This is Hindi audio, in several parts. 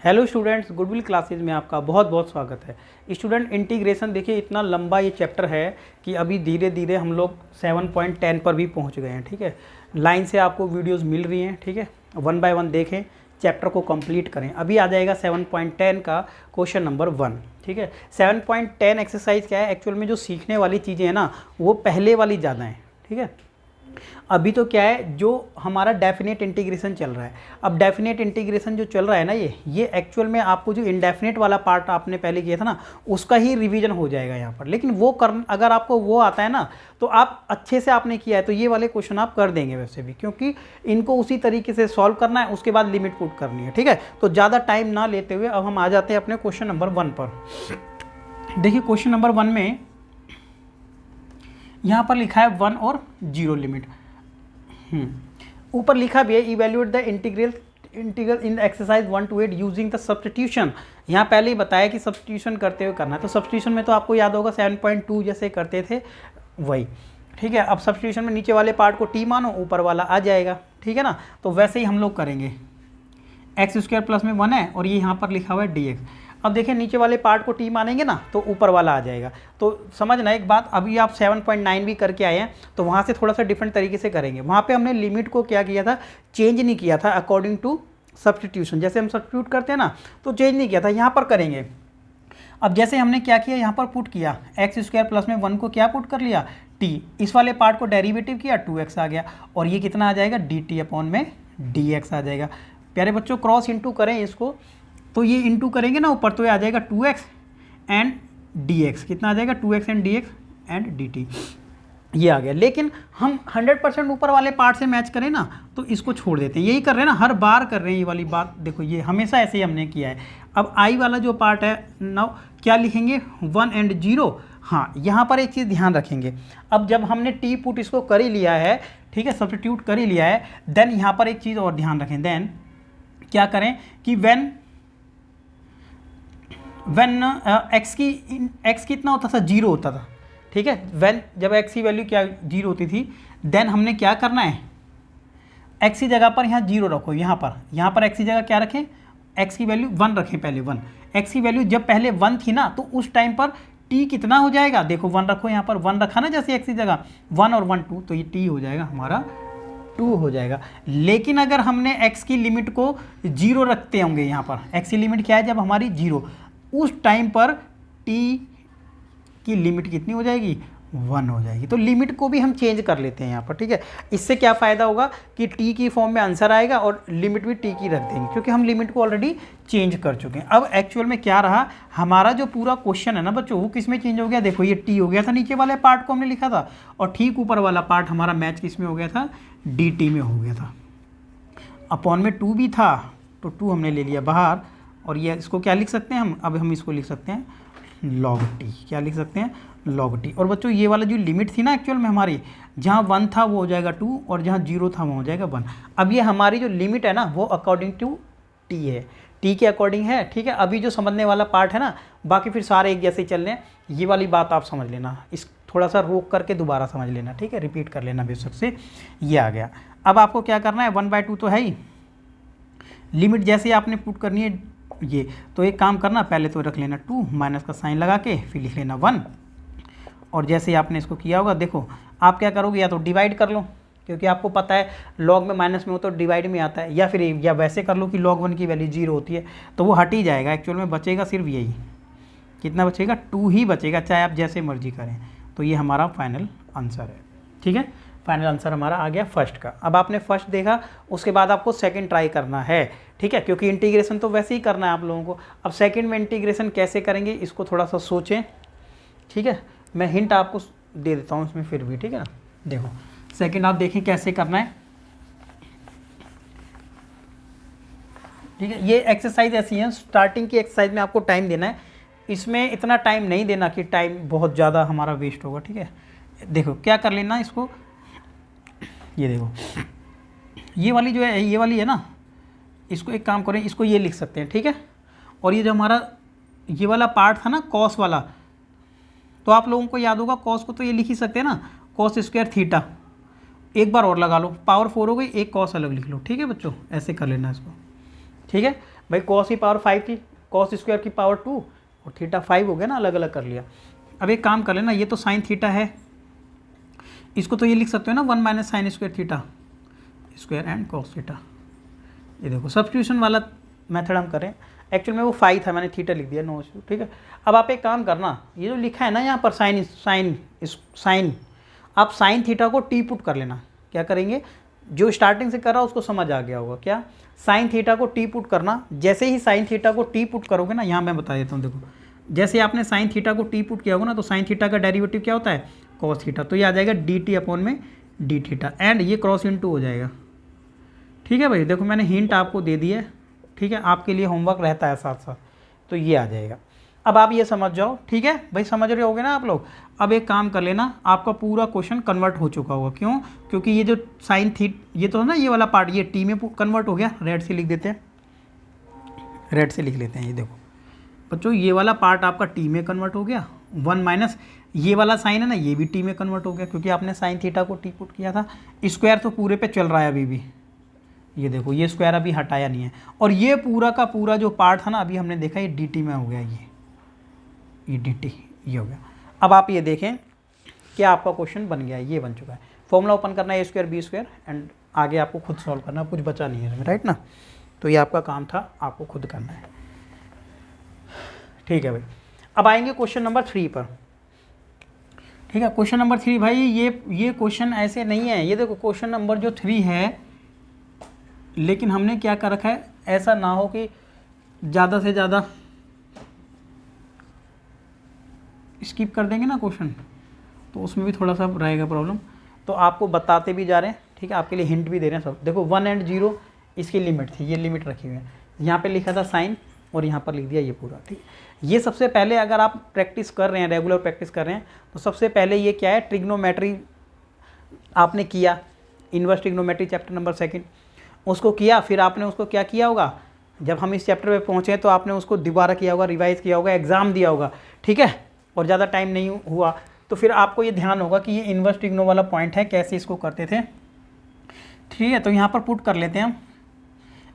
हेलो स्टूडेंट्स, गुडविल क्लासेज में आपका बहुत बहुत स्वागत है। स्टूडेंट, इंटीग्रेशन देखिए इतना लंबा ये चैप्टर है कि अभी धीरे धीरे हम लोग 7.10 पर भी पहुंच गए हैं। ठीक है, लाइन से आपको वीडियोस मिल रही हैं। ठीक है, 1 बाय 1 देखें, चैप्टर को कंप्लीट करें। अभी आ जाएगा 7.10 का क्वेश्चन नंबर 1। ठीक है, 7.10 एक्सरसाइज क्या है, एक्चुअल में जो सीखने वाली चीज़ें हैं ना वो पहले वाली ज़्यादा हैं। ठीक है, अभी तो क्या है, जो हमारा डेफिनेट इंटीग्रेशन चल रहा है। अब डेफिनेट इंटीग्रेशन जो चल रहा है ना, ये एक्चुअल में आपको जो इंडेफिनेट वाला पार्ट आपने पहले किया था ना, उसका ही रिवीजन हो जाएगा यहाँ पर। लेकिन वो अगर आपको वो आता है ना, तो आप अच्छे से आपने किया है तो ये वाले क्वेश्चन आप कर देंगे वैसे भी, क्योंकि इनको उसी तरीके से सॉल्व करना है, उसके बाद लिमिट पुट करनी है। ठीक है, तो ज़्यादा टाइम ना लेते हुए अब हम आ जाते हैं अपने क्वेश्चन नंबर 1 पर। देखिए, क्वेश्चन नंबर 1 में यहाँ पर लिखा है 1 और 0 लिमिट। ऊपर लिखा भी है evaluate the integral in exercise 1 to 8 using the substitution. यहाँ पहले ही बताया कि सब्स्टिट्यूशन करते हुए करना है, तो सब्स्टिट्यूशन में तो आपको याद होगा 7.2 जैसे करते थे वही। ठीक है, अब सब्स्टिट्यूशन में नीचे वाले पार्ट को टी मानो, ऊपर वाला आ जाएगा। ठीक है ना, तो वैसे ही हम लोग करेंगे। एक्स स्क्वायर प्लस में 1 है और ये यहाँ पर लिखा हुआ है डी। अब देखिए, नीचे वाले पार्ट को टी मानेंगे ना तो ऊपर वाला आ जाएगा। तो समझना एक बात, अभी आप 7.9 भी करके आए हैं तो वहाँ से थोड़ा सा डिफरेंट तरीके से करेंगे। वहाँ पे हमने लिमिट को क्या किया था, चेंज नहीं किया था अकॉर्डिंग टू सब्स्टिट्यूशन। जैसे हम सब्स्टिट्यूट करते हैं ना तो चेंज नहीं किया था, यहाँ पर करेंगे। अब जैसे हमने क्या किया, यहाँ पर पुट किया एक्स स्क्वायर प्लस में 1 को क्या पुट कर लिया, टी। इस वाले पार्ट को डेरिवेटिव किया, 2x आ गया, और ये कितना आ जाएगा, डी टी अपॉन में dx आ जाएगा। प्यारे बच्चों, क्रॉस इंटू करें इसको, तो ये इंटू करेंगे ना ऊपर, तो ये आ जाएगा 2x एंड dx। कितना आ जाएगा, 2x and dx and dt, ये आ गया। लेकिन हम 100% ऊपर वाले पार्ट से मैच करें ना तो इसको छोड़ देते हैं। यही कर रहे हैं ना, हर बार कर रहे हैं ये वाली बात। देखो, ये हमेशा ऐसे ही हमने किया है। अब आई वाला जो पार्ट है नाउ क्या लिखेंगे, 1 एंड 0। हाँ, यहाँ पर एक चीज़ ध्यान रखेंगे। अब जब हमने टी पुट इसको कर ही लिया है, ठीक है, सब्स्टिट्यूट कर ही लिया है, देन यहाँ पर एक चीज़ और ध्यान रखें। देन क्या करें कि वेन x कितना होता था, 0 होता था। ठीक है, वेन जब x की वैल्यू क्या 0 होती थी, देन हमने क्या करना है, x की जगह पर यहाँ 0 रखो। यहाँ पर x की जगह क्या रखें, x की वैल्यू 1 रखें, पहले 1। x की वैल्यू जब पहले 1 थी ना तो उस टाइम पर t कितना हो जाएगा, देखो 1 रखो, यहाँ पर 1 रखा ना जैसे x की जगह, 1 और 1 2, तो ये t हो जाएगा हमारा 2 हो जाएगा। लेकिन अगर हमने x की लिमिट को 0 रखते होंगे, यहाँ पर x की लिमिट क्या है जब हमारी 0, उस टाइम पर t की लिमिट कितनी हो जाएगी, 1 हो जाएगी। तो लिमिट को भी हम चेंज कर लेते हैं यहाँ पर। ठीक है, इससे क्या फ़ायदा होगा कि t की फॉर्म में आंसर आएगा और लिमिट भी t की रख देंगे, क्योंकि हम लिमिट को ऑलरेडी चेंज कर चुके हैं। अब एक्चुअल में क्या रहा, हमारा जो पूरा क्वेश्चन है ना बच्चों, वो किस में चेंज हो गया, देखो ये t हो गया था, नीचे वाले पार्ट को हमने लिखा था, और ठीक ऊपर वाला पार्ट हमारा मैच किस में हो गया था, dt में हो गया था। अपॉन में 2 भी था तो 2 हमने ले लिया बाहर, और ये इसको क्या लिख सकते हैं हम, अब हम इसको लिख सकते हैं log t। क्या लिख सकते हैं, log t। और बच्चों, ये वाला जो लिमिट थी ना एक्चुअल में हमारी, जहाँ 1 था वो हो जाएगा 2, और जहाँ 0 था वो हो जाएगा 1। अब ये हमारी जो लिमिट है ना वो अकॉर्डिंग टू t है, t के अकॉर्डिंग है। ठीक है, अभी जो समझने वाला पार्ट है ना, बाकी फिर सारे एक जैसे ही चल रहे हैं। ये वाली बात आप समझ लेना, इस थोड़ा सा रोक करके दोबारा समझ लेना। ठीक है, रिपीट कर लेना बेशक से। ये आ गया। अब आपको क्या करना है, 1/2 तो है ही, लिमिट जैसे आपने पुट करनी है ये, तो एक काम करना, पहले तो रख लेना 2, माइनस का साइन लगा के फिर लिख लेना 1। और जैसे ही आपने इसको किया होगा, देखो आप क्या करोगे, या तो डिवाइड कर लो, क्योंकि आपको पता है लॉग में माइनस में हो तो डिवाइड में आता है, या फिर या वैसे कर लो कि log 1 की वैल्यू 0 होती है तो वो हट ही जाएगा। एक्चुअल में बचेगा सिर्फ यही, कितना बचेगा, 2 ही बचेगा, चाहे आप जैसे मर्जी करें। तो ये हमारा फाइनल आंसर है। ठीक है, फाइनल आंसर हमारा आ गया फर्स्ट का। अब आपने फर्स्ट देखा, उसके बाद आपको सेकंड ट्राई करना है। ठीक है, क्योंकि इंटीग्रेशन तो वैसे ही करना है आप लोगों को। अब सेकंड में इंटीग्रेशन कैसे करेंगे, इसको थोड़ा सा सोचें। ठीक है, मैं हिंट आपको दे देता हूँ इसमें फिर भी। ठीक है ना, देखो सेकंड आप देखें कैसे करना है। ठीक है, ये एक्सरसाइज ऐसी है, स्टार्टिंग की एक्सरसाइज में आपको टाइम देना है, इसमें इतना टाइम नहीं देना कि टाइम बहुत ज़्यादा हमारा वेस्ट होगा। ठीक है, देखो क्या कर लेना इसको, ये देखो ये वाली जो है, ये वाली है ना, इसको एक काम करें, इसको ये लिख सकते हैं। ठीक है, और ये जो हमारा ये वाला पार्ट था ना कॉस वाला, तो आप लोगों को याद होगा कॉस को तो ये लिख ही सकते हैं ना, कॉस स्क्वायर थीटा। एक बार और लगा लो, पावर 4 हो गई, एक कॉस अलग लिख लो। ठीक है बच्चों, ऐसे कर लेना इसको। ठीक है, भाई कॉस की पावर 5 थी, कॉस स्क्वायर की पावर 2 और थीटा 5 हो गया ना, अलग अलग कर लिया। अब एक काम कर लेना, ये तो साइन थीटा है, इसको तो ये लिख सकते हो ना 1 minus sine square theta square and cos theta. ये देखो सब्स्टिट्यूशन वाला मेथड हम करें, एक्चुअल में वो 5 था, मैंने थीटा लिख दिया, नो इशू, ठीक है। अब आप एक काम करना, ये जो लिखा है ना यहाँ पर साइन, आप साइन थीटा को टी पुट कर लेना। क्या करेंगे, जो स्टार्टिंग से कर रहा उसको समझ आ गया होगा, क्या साइन थीटा को टी पुट करना। जैसे ही साइन थीटा को टी पुट करोगे ना, यहाँ मैं बता देता हूँ, देखो जैसे आपने साइन थीटा को टी पुट किया होगा ना, तो साइन थीटा का डेरिवेटिव क्या होता है, कॉस थीटा, तो ये आ जाएगा डी टी अपॉन में डी थीटा, एंड ये क्रॉस इनटू हो जाएगा। ठीक है भाई, देखो मैंने हिंट आपको दे दी है, ठीक है, आपके लिए होमवर्क रहता है साथ साथ, तो ये आ जाएगा। अब आप ये समझ जाओ, ठीक है भाई, समझ रहे होगे ना आप लोग। अब एक काम कर लेना, आपका पूरा क्वेश्चन कन्वर्ट हो चुका होगा, क्यों, क्योंकि ये जो साइन थीट, ये तो है ना, ये वाला पार्ट ये टी में कन्वर्ट हो गया, रेड से लिख देते हैं, रेड से लिख लेते हैं। ये देखो बच्चों, ये वाला पार्ट आपका टी में कन्वर्ट हो गया, 1 माइनस ये वाला साइन है ना, ये भी टी में कन्वर्ट हो गया, क्योंकि आपने साइन थीटा को टी पुट किया था। स्क्वायर तो पूरे पे चल रहा है अभी भी, ये देखो ये स्क्वायर अभी हटाया नहीं है, और ये पूरा का पूरा जो पार्ट था ना, अभी हमने देखा ये डी टी में हो गया, ये डी टी ये हो गया। अब आप ये देखें क्या आपका क्वेश्चन बन गया है, ये बन चुका है। फॉर्मूला ओपन करना है, ए स्क्वायर बी स्क्वायर, एंड आगे आपको खुद सॉल्व करना, कुछ बचा नहीं है इसमें, राइट ना। तो ये आपका काम था, आपको खुद करना है, ठीक है भाई। अब आएंगे क्वेश्चन नंबर 3 पर, ठीक है। क्वेश्चन नंबर 3 भाई, ये क्वेश्चन ऐसे नहीं है, ये देखो क्वेश्चन नंबर जो 3 है, लेकिन हमने क्या कर रखा है, ऐसा ना हो कि ज़्यादा से ज़्यादा स्किप कर देंगे ना क्वेश्चन, तो उसमें भी थोड़ा सा रहेगा प्रॉब्लम, तो आपको बताते भी जा रहे हैं, ठीक है, आपके लिए हिंट भी दे रहे हैं सब। देखो 1 एंड 0 इसकी लिमिट थी, ये लिमिट रखी हुई है, यहाँ पे लिखा था साइन और यहाँ पर लिख दिया ये पूरा, ठीक। ये सबसे पहले अगर आप प्रैक्टिस कर रहे हैं, रेगुलर प्रैक्टिस कर रहे हैं, तो सबसे पहले ये क्या है, ट्रिग्नोमेट्री आपने किया, इन्वर्स ट्रिग्नोमेट्री चैप्टर नंबर 2 उसको किया, फिर आपने उसको क्या किया होगा, जब हम इस चैप्टर पे पहुँचे तो आपने उसको दोबारा किया होगा, रिवाइज किया होगा, एग्ज़ाम दिया होगा, ठीक है, और ज़्यादा टाइम नहीं हुआ, तो फिर आपको ये ध्यान होगा कि ये इन्वर्स ट्रिग्नो वाला पॉइंट है, कैसे इसको करते थे, ठीक है। तो यहाँ पर पुट कर लेते हैं हम,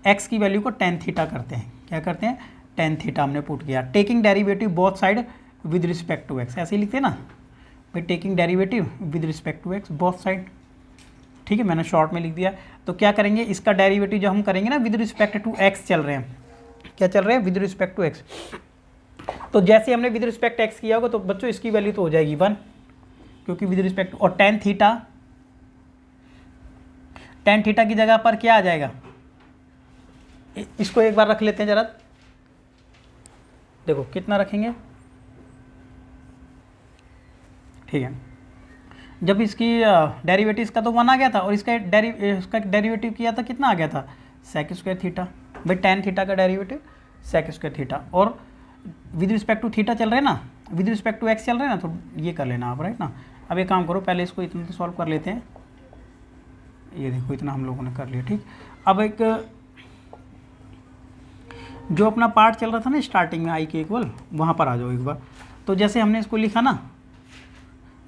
एक्स की वैल्यू को टेन थीटा करते हैं, क्या करते हैं, टेन थीटा हमने पुट किया, taking derivative both side with respect to x, ऐसे ही लिखते हैं ना भाई, taking derivative with respect to x both side, ठीक है, मैंने शॉर्ट में लिख दिया। तो क्या करेंगे, इसका डेरिवेटिव जो हम करेंगे ना, विद रिस्पेक्ट टू एक्स चल रहे हैं, क्या चल रहे हैं, विद रिस्पेक्ट टू एक्स। तो जैसे हमने विद रिस्पेक्ट एक्स किया होगा, तो बच्चों इसकी वैल्यू तो हो जाएगी 1, क्योंकि विद रिस्पेक्ट, और टेन थीटा की जगह पर क्या आ जाएगा, इसको एक बार रख लेते हैं जरा, देखो कितना रखेंगे, ठीक है, जब इसकी डेरिवेटिव का तो 1 आ गया था, और इसका डेरिवेटिव किया था, कितना आ गया था, सेक स्क्वायर थीटा, भाई टेन थीटा का डेरिवेटिव सेक स्क्वायर थीटा, और विद रिस्पेक्ट टू थीटा चल रहे हैं ना, विद रिस्पेक्ट टू एक्स चल रहे हैं ना, तो ये कर लेना आप, राइट ना। अब एक काम करो, पहले इसको इतना तो सॉल्व कर लेते हैं, ये देखो इतना हम लोगों ने कर लिया, ठीक। अब एक जो अपना पार्ट चल रहा था ना स्टार्टिंग में, आई के इक्वल, वहाँ पर आ जाओ एक बार। तो जैसे हमने इसको लिखा ना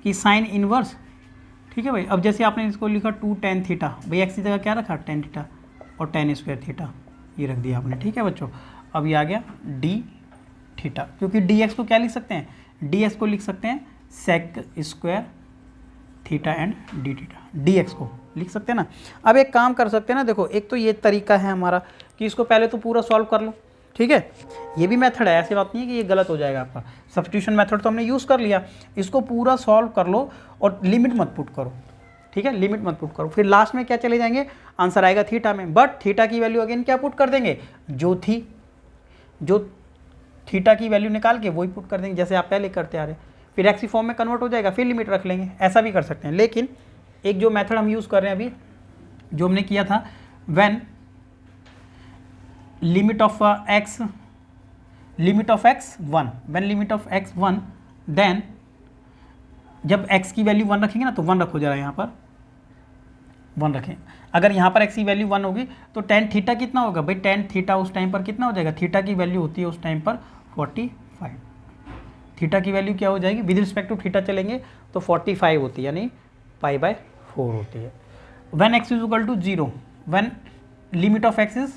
कि साइन इनवर्स, ठीक है भाई, अब जैसे आपने इसको लिखा 2 टेन थीटा, भाई एक्स की जगह क्या रखा, टेन थीटा, और टेन स्क्वायर थीटा ये रख दिया आपने, ठीक है बच्चों। अब ये आ गया डी थीटा, क्योंकि डी एक्स को क्या लिख सकते हैं, डी एक्स को लिख सकते हैं sec square theta and d theta, d x को लिख सकते हैं ना। अब एक काम कर सकते हैं ना, देखो एक तो ये तरीका है हमारा कि इसको पहले तो पूरा सॉल्व कर लो, ठीक है, ये भी मेथड है, ऐसी बात नहीं है कि ये गलत हो जाएगा आपका, सब्स्टिट्यूशन मेथड तो हमने यूज़ कर लिया, इसको पूरा सॉल्व कर लो और लिमिट मत पुट करो, ठीक है, लिमिट मत पुट करो, फिर लास्ट में क्या चले जाएंगे, आंसर आएगा थीटा में, बट थीटा की वैल्यू अगेन क्या पुट कर देंगे, जो थीटा की वैल्यू निकाल के वही पुट कर देंगे, जैसे आप पहले करते आ रहे, फिर एक्स फॉर्म में कन्वर्ट हो जाएगा, फिर लिमिट रख लेंगे, ऐसा भी कर सकते हैं। लेकिन एक जो मेथड हम यूज़ कर रहे हैं अभी, जो हमने किया था, when limit of x 1, when limit of x 1, then जब x की वैल्यू 1 रखेंगे ना, तो 1 रखो जरा, यहाँ पर 1 रखें, अगर यहाँ पर x की वैल्यू 1 होगी तो टेन थीटा कितना होगा भाई, टेन थीटा उस टाइम पर कितना हो जाएगा, थीटा की वैल्यू होती है उस टाइम पर 45, थीटा की वैल्यू क्या हो जाएगी, विद रिस्पेक्ट टू थीटा चलेंगे तो 45 होती है, यानी π/4 होती है। When x is equal to 0, when limit of x is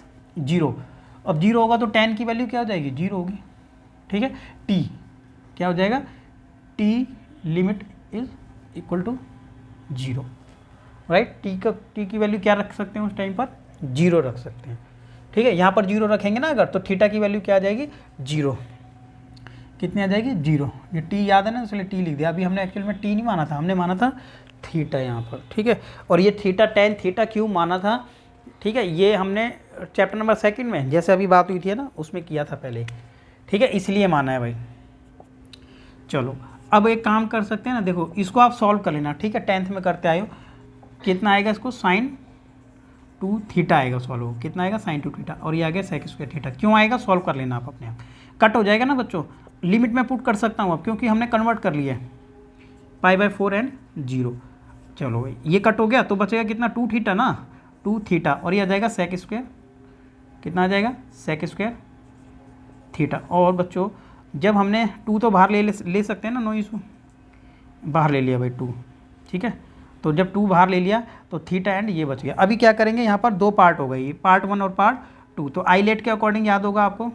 0, अब जीरो होगा तो tan की वैल्यू क्या हो जाएगी, जीरो होगी, ठीक है। t क्या हो जाएगा, t limit is equal to zero, right. t की वैल्यू क्या रख सकते हैं उस टाइम पर, जीरो रख सकते हैं, ठीक है। यहाँ पर जीरो रखेंगे ना अगर, तो थीटा की वैल्यू क्या आ जाएगी, जीरो। कितनी आ जाएगी, जीरो। ये टी याद है ना, इसलिए टी लिख दिया। अभी हमने एक्चुअल में टी नहीं माना था, हमने माना था थीटा यहाँ पर, ठीक है। और ये थीटा tan थीटा क्यों माना था, ठीक है, ये हमने चैप्टर नंबर 2 में जैसे अभी बात हुई थी ना, उसमें किया था पहले, ठीक है, इसलिए माना है भाई। चलो अब एक काम कर सकते हैं ना, देखो इसको आप सॉल्व कर लेना, ठीक है। 10th में करते आए हो, कितना आएगा इसको, साइन 2 थीटा आएगा सॉल्व, कितना आएगा, साइन 2 थीटा, और ये आ गया सेक स्क्वायर थीटा। क्यों आएगा, सॉल्व कर लेना आप अपने आप, कट हो जाएगा ना बच्चों। लिमिट में पुट कर सकता हूँ अब, क्योंकि हमने कन्वर्ट कर लिया है, π/4 एंड 0। चलो भाई ये कट हो गया, तो बचेगा कितना, 2 थीटा ना, 2 थीटा, और ये आ जाएगा सेक स्क्वायर, कितना आ जाएगा, सेक स्क्वायर थीटा। और बच्चों जब हमने 2 तो बाहर ले सकते हैं ना, नो इशू, बाहर ले लिया भाई 2, ठीक है। तो जब 2 बाहर ले लिया तो थीटा एंड ये बच गया। अभी क्या करेंगे, यहाँ पर 2 पार्ट हो गई, पार्ट 1 और पार्ट 2। तो आईलेट के अकॉर्डिंग याद होगा आपको,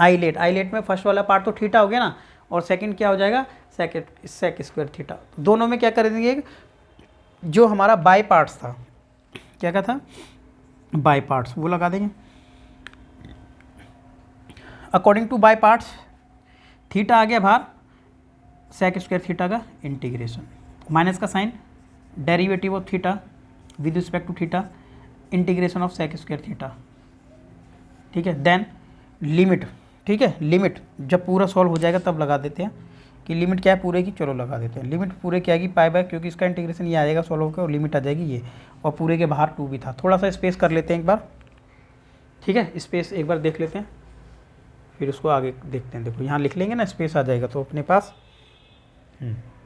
आईलेट में फर्स्ट वाला पार्ट तो थीटा हो गया ना, और सेकंड क्या हो जाएगा, सेक स्क्वायर थीटा। दोनों में क्या कर देंगे, जो हमारा बाय पार्ट्स था, क्या क्या था, बाय पार्ट्स, वो लगा देंगे। According to by parts theta आ गया बाहर, सेक स्क्वायर थीटा का इंटीग्रेशन, माइनस का sign, derivative of theta with respect to theta, integration of sec square theta, ठीक है। देन लिमिट, ठीक है, लिमिट जब पूरा सॉल्व हो जाएगा तब लगा देते हैं कि लिमिट क्या है पूरे की, चलो लगा देते हैं। लिमिट पूरे की आएगी π/, क्योंकि इसका इंटीग्रेशन ये आएगा सॉल्व होकर, और लिमिट आ जाएगी ये, और पूरे के बाहर 2 भी था। थोड़ा सा स्पेस कर लेते हैं एक बार, ठीक है, स्पेस एक बार देख लेते हैं, फिर उसको आगे देखते हैं। देखो यहाँ लिख लेंगे ना, स्पेस आ जाएगा तो अपने पास,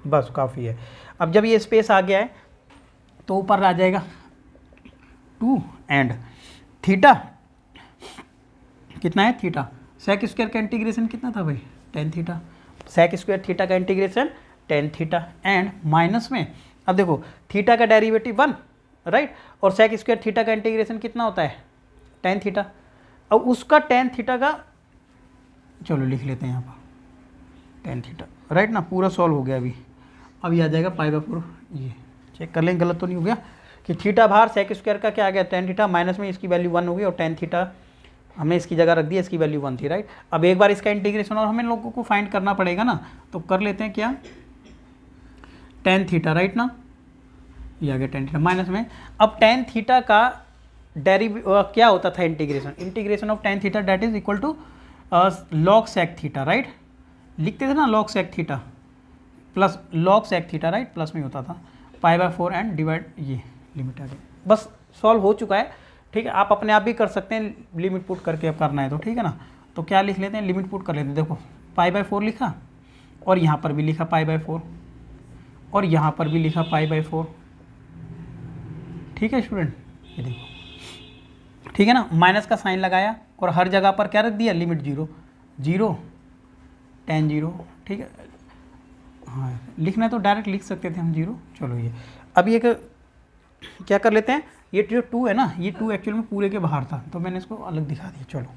बस काफ़ी है। अब जब ये स्पेस आ गया है तो ऊपर आ जाएगा 2 एंड थीटा, कितना है थीटा, सेक स्क्वायर का इंटीग्रेशन कितना था भाई, tan theta, sec square theta का integration tan theta, and minus में, अब देखो थीटा का डेरिवेटिव 1, राइट, और सेक स्क्वायर थीटा का इंटीग्रेशन कितना होता है, tan थीटा। अब उसका tan थीटा का, चलो लिख लेते हैं यहाँ पर tan थीटा, राइट ना, पूरा सॉल्व हो गया। अभी आ जाएगा π/4, ये चेक कर लें गलत तो नहीं हो गया, कि थीटा बाहर, सेक स्क्वायर का क्या आ गया, tan थीटा, माइनस में इसकी वैल्यू 1 होगी, और tan थीटा हमने इसकी जगह रख दिया, इसकी वैल्यू 1 थी, राइट। अब एक बार इसका इंटीग्रेशन और हमें लोगों को फाइंड करना पड़ेगा ना, तो कर लेते हैं क्या, tan थीटा, राइट ना, ये आ गया tan थीटा, माइनस में, अब tan थीटा का क्या होता था integration of tan theta, that is equal to log sec theta, right, लिखते थे ना log sec theta plus log sec theta, right, plus में होता था π/4 एंड डिवाइड, ये लिमिट आ गई, बस सॉल्व हो चुका है, ठीक है। आप अपने आप भी कर सकते हैं, लिमिट पुट करके अब करना है तो, ठीक है ना। तो क्या लिख लेते हैं, लिमिट पुट कर लेते हैं, देखो π/4 लिखा, और यहाँ पर भी लिखा π/4, और यहाँ पर भी लिखा π/4, ठीक है स्टूडेंट, ये देखो, ठीक है ना, माइनस का साइन लगाया, और हर जगह पर क्या रख दिया, लिमिट 0 tan 0, ठीक है। हाँ लिखना है तो डायरेक्ट लिख सकते थे हम 0, चलो ये अब ये क्या कर लेते हैं, ये जो 2 है ना, ये 2 एक्चुअल में पूरे के बाहर था, तो मैंने इसको अलग दिखा दिया, चलो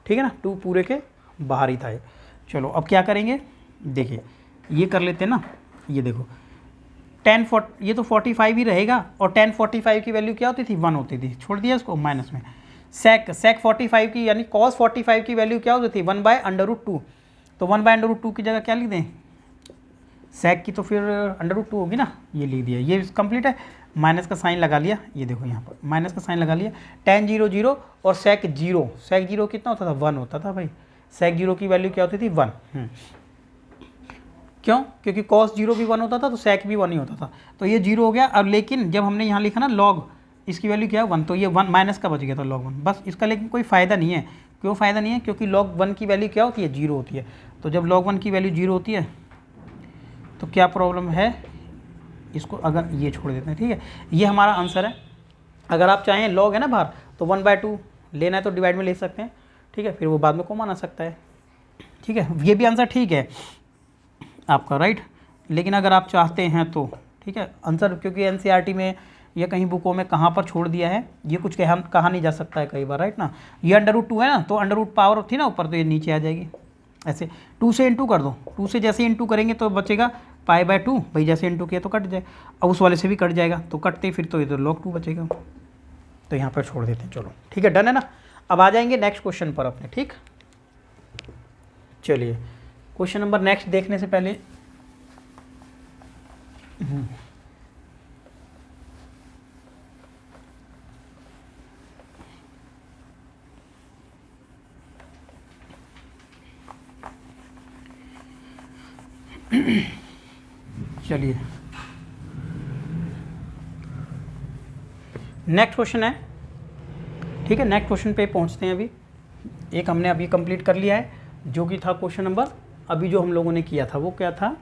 ठीक है ना, 2 पूरे के बाहर ही था ये। चलो अब क्या करेंगे, देखिए ये कर लेते हैं ना, ये देखो ये तो 45 ही रहेगा, और tan 45 की वैल्यू क्या होती थी, 1 होती थी, छोड़ दिया इसको माइनस में। सेक 45 की यानी cos 45 की वैल्यू क्या होती थी, 1/√2, तो 1/√2 की जगह क्या लिख दें, सेक की तो फिर √2 होगी ना, ये लिख दिया, ये कंप्लीट है। माइनस का साइन लगा लिया, ये देखो यहाँ पर माइनस का साइन लगा लिया, tan 0 0 और सेक 0 कितना होता था, 1 होता था भाई, सेक 0 की वैल्यू क्या होती थी, 1। क्यों, क्योंकि cos 0 भी 1 होता था, तो सेक भी 1 ही होता था, तो ये 0 हो गया। अब लेकिन जब हमने यहाँ लिखा ना log, इसकी वैल्यू क्या है 1, तो ये 1 माइनस का बच गया था log 1, बस इसका लेकिन कोई फ़ायदा नहीं है। क्यों फ़ायदा नहीं है, क्योंकि log 1 की वैल्यू क्या होती है, 0 होती है, तो जब log 1 की वैल्यू 0 होती है तो क्या प्रॉब्लम है, इसको अगर ये छोड़ देते हैं, ठीक है, ये हमारा आंसर है। अगर आप चाहें log है ना बाहर, तो 1/2 लेना है तो डिवाइड में ले सकते हैं, ठीक है, फिर वो बाद में कॉमन आ सकता है, ठीक है, ये भी आंसर ठीक है आपका, राइट। लेकिन अगर आप चाहते हैं तो, ठीक है, आंसर, क्योंकि NCERT में ये कहीं बुकों में कहाँ पर छोड़ दिया है, ये कुछ कहा नहीं जा सकता है कई बार, राइट ना। ये √2 है ना, तो √ पावर थी ना ऊपर, तो ये नीचे आ जाएगी ऐसे। 2 से इंटू कर दो, 2 से जैसे इंटू करेंगे तो बचेगा π/2, भाई जैसे इंटू किया तो कट जाए, अब उस वाले से भी कट जाएगा, तो कटते फिर तो ये तो log2 बचेगा, तो यहाँ पर छोड़ देते हैं। चलो ठीक है, डन है ना। अब आ जाएंगे नेक्स्ट क्वेश्चन पर अपने, ठीक। चलिए क्वेश्चन नंबर नेक्स्ट देखने से पहले चलिए नेक्स्ट क्वेश्चन है, ठीक है। नेक्स्ट क्वेश्चन पे पहुंचते हैं। अभी एक हमने अभी कंप्लीट कर लिया है, जो कि था क्वेश्चन नंबर, अभी जो हम लोगों ने किया था वो क्या था,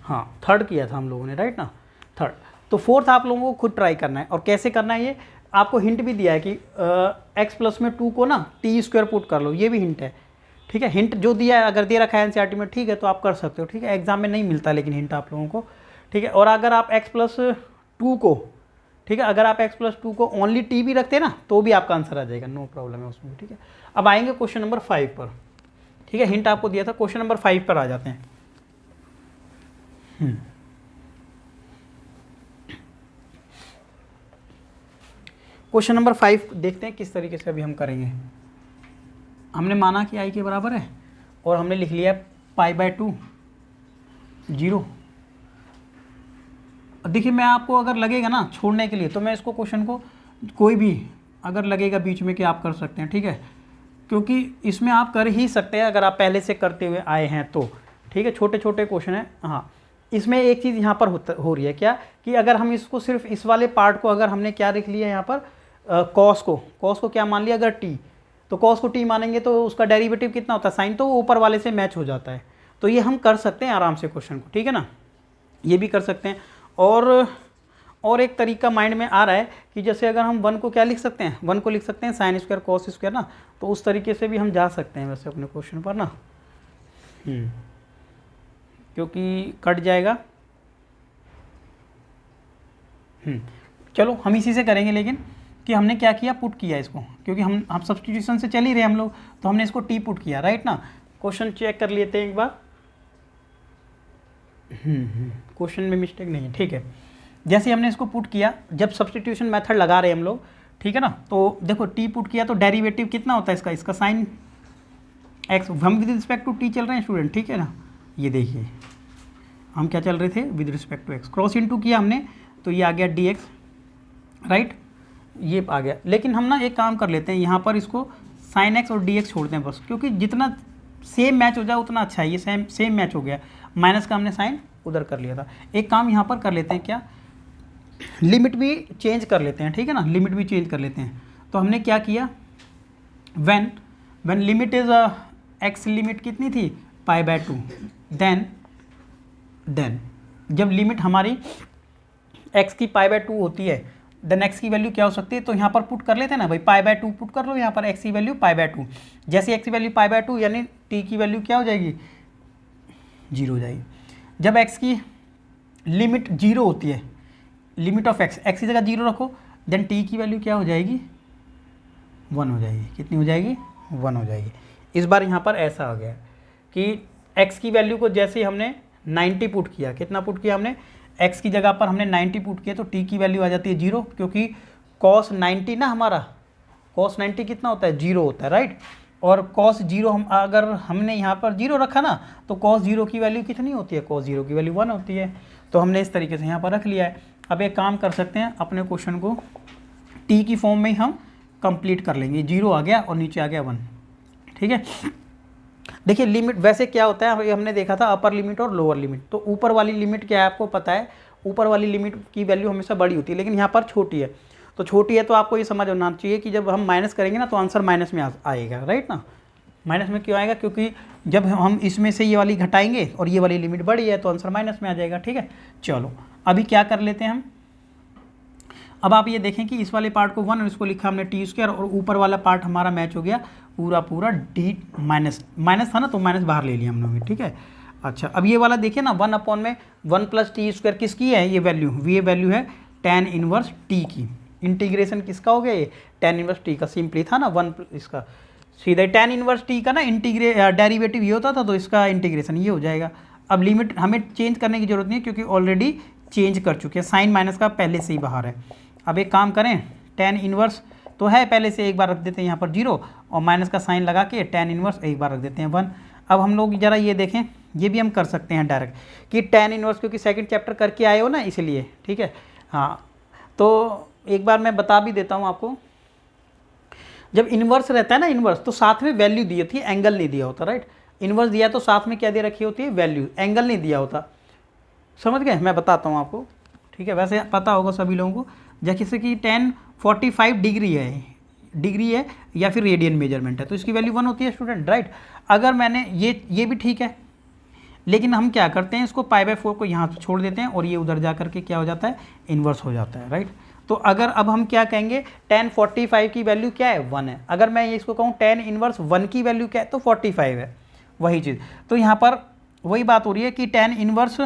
हाँ 3rd किया था हम लोगों ने, राइट ना, 3rd। तो 4th आप लोगों को खुद ट्राई करना है, और कैसे करना है ये आपको हिंट भी दिया है कि x+ में 2 को ना t² पुट कर लो, ये भी हिंट है, ठीक है। हिंट जो दिया है, अगर दे रखा है एनसीईआरटी में, ठीक है, तो आप कर सकते हो, ठीक है। एग्जाम में नहीं मिलता लेकिन हिंट आप लोगों को, ठीक है। और अगर आप x+2 को, ठीक है, अगर आप x+2 को ओनली t भी रखते हैं ना, तो भी आपका आंसर आ जाएगा, नो प्रॉब्लम है उसमें, ठीक है। अब आएंगे क्वेश्चन नंबर 5 पर, ठीक है। हिंट आपको दिया था, क्वेश्चन नंबर 5 पर आ जाते हैं। क्वेश्चन नंबर 5 देखते हैं किस तरीके से अभी हम करेंगे। हमने माना कि i के बराबर है, और हमने लिख लिया π/2 0। देखिए मैं आपको अगर लगेगा ना छोड़ने के लिए, तो मैं इसको क्वेश्चन को कोई भी अगर लगेगा बीच में कि आप कर सकते हैं, ठीक है, क्योंकि इसमें आप कर ही सकते हैं अगर आप पहले से करते हुए आए हैं तो, ठीक है। छोटे छोटे क्वेश्चन है। हाँ, इसमें एक चीज़ यहाँ पर हो रही है क्या, कि अगर हम इसको सिर्फ इस वाले पार्ट को अगर हमने क्या लिख लिया यहाँ पर, कॉस को क्या मान लिया, अगर टी, तो कॉस को टी मानेंगे तो उसका डेरिवेटिव कितना होता है, साइन, तो ऊपर वाले से मैच हो जाता है। तो ये हम कर सकते हैं आराम से क्वेश्चन को, ठीक है ना, ये भी कर सकते हैं। और एक तरीका माइंड में आ रहा है कि जैसे अगर हम 1 को क्या लिख सकते हैं, 1 को लिख सकते हैं sin² cos² ना, तो उस तरीके से भी हम जा सकते हैं वैसे अपने क्वेश्चन पर ना, क्योंकि कट जाएगा। चलो हम इसी से करेंगे, लेकिन कि हमने क्या किया, पुट किया इसको, क्योंकि हम सब्स्टिट्यूशन से चल ही रहे हम लोग, तो हमने इसको टी पुट किया, राइट ना। क्वेश्चन चेक कर लेते हैं एक बार, क्वेश्चन में मिस्टेक नहीं है, ठीक है। जैसे हमने इसको पुट किया, जब सब्स्टिट्यूशन मेथड लगा रहे हैं हम लोग, ठीक है ना, तो देखो टी पुट किया तो डेरिवेटिव कितना होता है इसका साइन x, हम विद रिस्पेक्ट टू टी चल रहे हैं स्टूडेंट, ठीक है ना। ये देखिए हम क्या चल रहे थे, with respect to x, cross into किया हमने, तो ये आ गया dx, राइट, ये आ गया। लेकिन हम ना एक काम कर लेते हैं, यहाँ पर इसको sin x और dx छोड़ते हैं बस, क्योंकि जितना सेम मैच हो जाए उतना अच्छा है। ये सेम मैच हो गया, माइनस का हमने साइन उधर कर लिया था। एक काम यहाँ पर कर लेते हैं, क्या, लिमिट भी चेंज कर लेते हैं, ठीक है ना, लिमिट भी चेंज कर लेते हैं। तो हमने क्या किया, when limit is x limit कितनी थी, π/2, देन जब लिमिट हमारी x की π/2 होती है, देन x की वैल्यू क्या हो सकती है, तो यहाँ पर पुट कर लेते हैं ना भाई, π/2 पुट कर लो यहाँ पर, x की वैल्यू π/2, जैसे x की वैल्यू π/2 यानी t की वैल्यू क्या हो जाएगी, 0 हो जाएगी। जब x की लिमिट 0 होती है, लिमिट ऑफ x की जगह 0 रखो, देन t की वैल्यू क्या हो जाएगी, 1 हो जाएगी। कितनी हो जाएगी, 1 हो जाएगी। इस बार यहाँ पर ऐसा आ गया कि x की वैल्यू को जैसे ही हमने 90 पुट किया, कितना पुट किया हमने, x की जगह पर हमने 90 पुट किया, तो t की वैल्यू आ जाती है 0, क्योंकि cos 90 ना हमारा, cos 90 कितना होता है, 0 होता है, राइट। और cos 0 हम अगर हमने यहाँ पर 0 रखा ना, तो cos 0 की वैल्यू कितनी होती है, cos 0 की वैल्यू 1 होती है। तो हमने इस तरीके से यहाँ पर रख लिया है। अब एक काम कर सकते हैं, अपने क्वेश्चन को t की फॉर्म में ही हम कंप्लीट कर लेंगे। 0 आ गया और नीचे आ गया 1, ठीक है। देखिए लिमिट वैसे क्या होता है, हमने देखा था अपर लिमिट और लोअर लिमिट। तो ऊपर वाली लिमिट क्या है आपको पता है, ऊपर वाली लिमिट की वैल्यू हमेशा बड़ी होती है, लेकिन यहाँ पर छोटी है। तो छोटी है तो आपको ये समझ होना चाहिए कि जब हम माइनस करेंगे ना, तो आंसर माइनस में आएगा, राइट ना। माइनस में क्यों आएगा, क्योंकि जब हम इसमें से ये वाली घटाएंगे और ये वाली लिमिट बड़ी है, तो आंसर माइनस में आ जाएगा, ठीक है। चलो अभी क्या कर लेते हैं हम, अब आप ये देखें कि इस वाले पार्ट को 1 और इसको लिखा हमने t², और ऊपर वाला पार्ट हमारा मैच हो गया पूरा d माइनस था ना, तो माइनस बाहर ले लिया हम लोग, ठीक है। अच्छा अब ये वाला देखिए ना, 1 अपॉन में 1 प्लस टी स्क्वायर किसकी है ये वैल्यू, ये वैल्यू है tan इनवर्स टी की। इंटीग्रेशन किसका हो गया ये, tan इनवर्स टी का, सिंपली था ना 1 इसका सीधा tan इनवर्स टी का ना डेरिवेटिव ये होता था, तो इसका इंटीग्रेशन ये हो जाएगा। अब लिमिट हमें चेंज करने की जरूरत नहीं है क्योंकि ऑलरेडी चेंज कर चुके हैं, साइन माइनस का पहले से ही बाहर है। अब एक काम करें, tan इनवर्स तो है पहले से, एक बार रख देते हैं यहाँ पर 0 और माइनस का साइन लगा के tan इनवर्स एक बार रख देते हैं 1। अब हम लोग ज़रा ये देखें, ये भी हम कर सकते हैं डायरेक्ट कि tan इनवर्स, क्योंकि सेकंड चैप्टर करके आए हो ना इसलिए, ठीक है। हाँ तो एक बार मैं बता भी देता हूँ आपको, जब इन्वर्स रहता है ना इन्वर्स, तो साथ में वैल्यू दी होती है, एंगल नहीं दिया होता, राइट। इन्वर्स दिया तो साथ में क्या दे रखी होती है, वैल्यू, एंगल नहीं दिया होता। समझ गए, मैं बताता हूँ आपको, ठीक है। वैसे पता होगा सभी लोगों को, जैसे कि tan 45 डिग्री है या फिर रेडियन मेजरमेंट है, तो इसकी वैल्यू 1 होती है स्टूडेंट, राइट। अगर मैंने ये भी ठीक है, लेकिन हम क्या करते हैं, इसको π/4 को यहाँ छोड़ देते हैं और ये उधर जा करके क्या हो जाता है, इन्वर्स हो जाता है, राइट। तो अगर अब हम क्या कहेंगे, tan 45 की वैल्यू क्या है, 1 है। अगर मैं ये इसको कहूँ tan इनवर्स 1 की वैल्यू क्या है, तो 45 है, वही चीज़। तो यहाँ पर वही बात हो रही है कि tan इनवर्स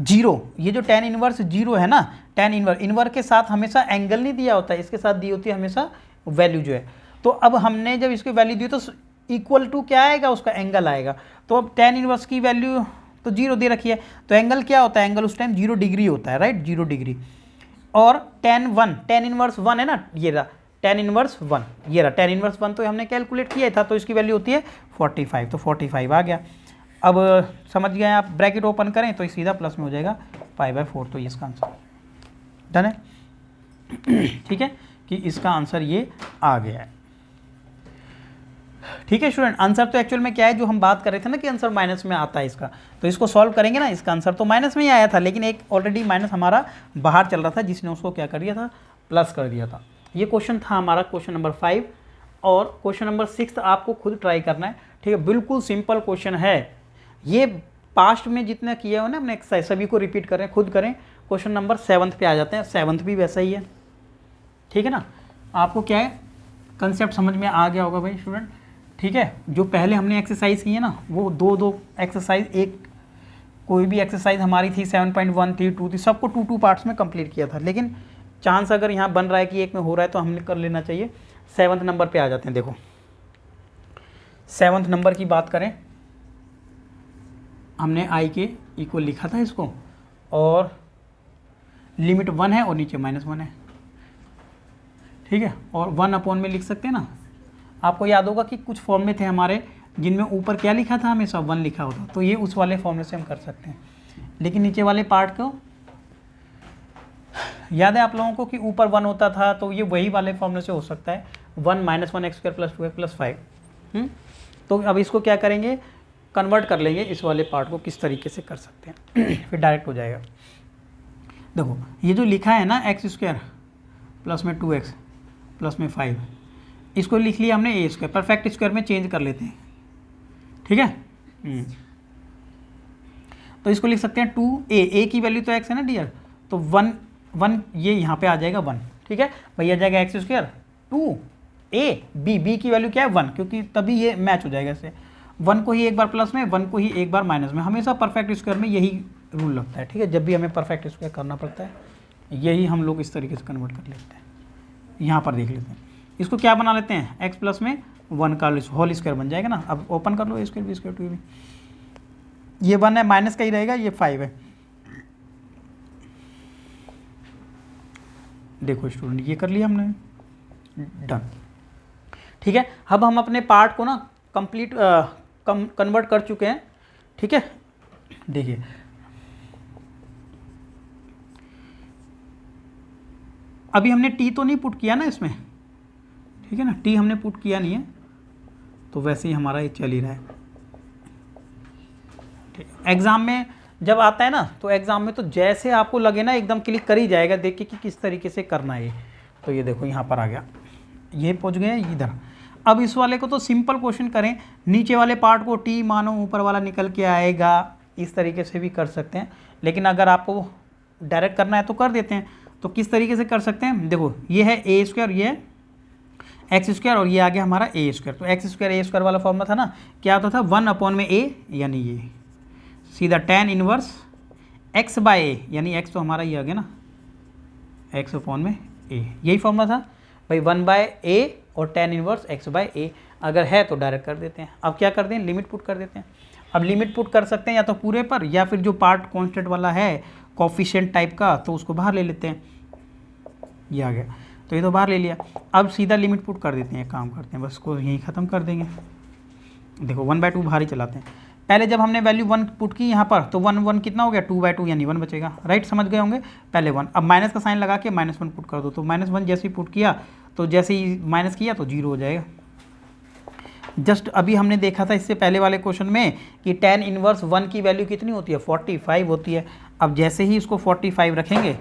0, ये जो tan इनवर्स 0 है ना, tan इनवर्स के साथ हमेशा एंगल नहीं दिया होता है, इसके साथ दी होती है हमेशा वैल्यू जो है। तो अब हमने जब इसकी वैल्यू दी तो इक्वल टू क्या आएगा, उसका एंगल आएगा। तो अब tan इनवर्स की वैल्यू तो 0 दे रखी है, तो एंगल क्या होता है, एंगल उस टाइम 0 डिग्री होता है, राइट, 0 डिग्री। और tan इनवर्स 1 है ना, ये रहा tan इनवर्स 1, ये रहा tan इनवर्स 1, तो हमने कैलकुलेट किया था, तो इसकी वैल्यू होती है 45, तो 45 आ गया। अब समझ गए आप, ब्रैकेट ओपन करें तो सीधा प्लस में हो जाएगा π/4, तो ये इसका आंसर डन है, ठीक है, कि इसका आंसर ये आ गया है। ठीक है स्टूडेंट, आंसर तो एक्चुअल में क्या है, जो हम बात कर रहे थे ना कि आंसर माइनस में आता है इसका, तो इसको सॉल्व करेंगे ना, इसका आंसर तो माइनस में ही आया था, लेकिन एक ऑलरेडी माइनस हमारा बाहर चल रहा था, जिसने उसको क्या कर दिया था, प्लस कर दिया था। ये क्वेश्चन था हमारा क्वेश्चन नंबर 5, और क्वेश्चन नंबर 6 आपको खुद ट्राई करना है, ठीक है, बिल्कुल सिंपल क्वेश्चन है। ये पास्ट में जितना किया हो ना हमने एक्सरसाइज, सभी को रिपीट करें, खुद करें। क्वेश्चन नंबर 7 पे आ जाते हैं, 7 भी वैसा ही है, ठीक है ना। आपको क्या है, कंसेप्ट समझ में आ गया होगा भाई स्टूडेंट, ठीक है। जो पहले हमने एक्सरसाइज की है ना, वो दो एक्सरसाइज, एक कोई भी एक्सरसाइज हमारी थी 7.1 थी, 2 थी, सबको 2 पार्ट्स में कंप्लीट किया था, लेकिन चांस अगर यहाँ बन रहा है कि एक में हो रहा है तो हमने कर लेना चाहिए। 7th नंबर पे आ जाते हैं। देखो 7th नंबर की बात करें, हमने i के इक्वल लिखा था इसको, और लिमिट 1 है और नीचे -1 है, ठीक है, और 1 अपॉन में लिख सकते हैं ना। आपको याद होगा कि कुछ फॉर्मूले थे हमारे जिनमें ऊपर क्या लिखा था, हमेशा 1 लिखा होता, तो ये उस वाले फॉर्मूले से हम कर सकते हैं। लेकिन नीचे वाले पार्ट को याद है आप लोगों को कि ऊपर 1 होता था, तो ये वही वाले फॉर्मूले से हो सकता है, 1 - 1x² + 2x + 5। तो अब इसको क्या करेंगे, कन्वर्ट कर लेंगे इस वाले पार्ट को, किस तरीके से कर सकते हैं फिर डायरेक्ट हो जाएगा। देखो ये जो लिखा है ना x² प्लस में 2x प्लस में 5, इसको लिख लिया हमने a², परफेक्ट स्क्वायर में चेंज कर लेते हैं, ठीक है। तो इसको लिख सकते हैं 2a की वैल्यू तो x है ना डियर, तो 1 ये यहाँ पे आ जाएगा 1, ठीक है भाई, आ जाएगा x² 2a b की वैल्यू क्या है 1, क्योंकि तभी ये मैच हो जाएगा इससे। 1 को ही एक बार प्लस में, 1 को ही एक बार माइनस में, हमेशा परफेक्ट स्क्वायर में यही रूल लगता है, ठीक है। जब भी हमें परफेक्ट स्क्वायर करना पड़ता है, यही हम लोग इस तरीके से कन्वर्ट कर लेते हैं। यहाँ पर देख लेते हैं, इसको क्या बना लेते हैं, x प्लस में 1 का होल स्क्वायर बन जाएगा ना। अब ओपन कर लो, a² b² 2ab, ये 1 है, माइनस का ही रहेगा, ये 5 है। देखो स्टूडेंट, ये कर लिया हमने, डन, ठीक है। अब हम अपने पार्ट को ना कंप्लीट कन्वर्ट कर चुके हैं, ठीक है। देखिए अभी हमने टी तो नहीं पुट किया ना इसमें, ठीक है ना, टी हमने पुट किया नहीं है, तो वैसे ही हमारा ये चल ही रहा है, ठीक है। एग्ज़ाम में जब आता है ना, तो एग्ज़ाम में तो जैसे आपको लगे ना एकदम क्लिक कर ही जाएगा, देख के कि किस तरीके से करना है ये। तो ये देखो यहाँ पर आ गया, ये पहुँच गए इधर। अब इस वाले को तो सिंपल क्वेश्चन करें, नीचे वाले पार्ट को टी मानो ऊपर वाला निकल के आएगा, इस तरीके से भी कर सकते हैं। लेकिन अगर आपको डायरेक्ट करना है तो कर देते हैं। तो किस तरीके से कर सकते हैं, देखो ये है a², ये एक्स स्क्वायर और ये आ गया हमारा ए स्क्वायर। तो एक्स स्क्वायर ए स्क्वायर वाला फॉर्मूला था ना, क्या होता था 1 में ए, यानी ये सीधा tan इनवर्स एक्स बाय ए, यानी एक्स तो हमारा ये आ गया ना एक्स अपॉन में ए, यही फॉर्मूला था भाई 1/a और tan इनवर्स एक्स बाय ए। अगर है तो डायरेक्ट कर देते हैं। अब क्या कर दें, लिमिट पुट कर देते हैं। अब लिमिट पुट कर सकते हैं या तो पूरे पर, या फिर जो पार्ट कांस्टेंट वाला है कोफिशिएंट टाइप का, तो उसको बाहर ले लेते हैं। ये आ गया, तो ये तो बाहर ले लिया। अब सीधा लिमिट पुट कर देते हैं, काम करते हैं बस, इसको यहीं ख़त्म कर देंगे। देखो 1/2 बाहर ही चलाते हैं। पहले जब हमने वैल्यू 1 पुट की यहाँ पर, तो 1 कितना हो गया, 2/2 यानी 1 बचेगा, राइट, समझ गए होंगे। पहले 1, अब माइनस का साइन लगा के -1 पुट कर दो, तो -1 जैसे ही पुट किया तो जैसे ही माइनस किया तो 0 हो जाएगा। जस्ट अभी हमने देखा था इससे पहले वाले क्वेश्चन में कि tan इनवर्स 1 की वैल्यू कितनी होती है, 45 होती है। अब जैसे ही इसको 45 रखेंगे,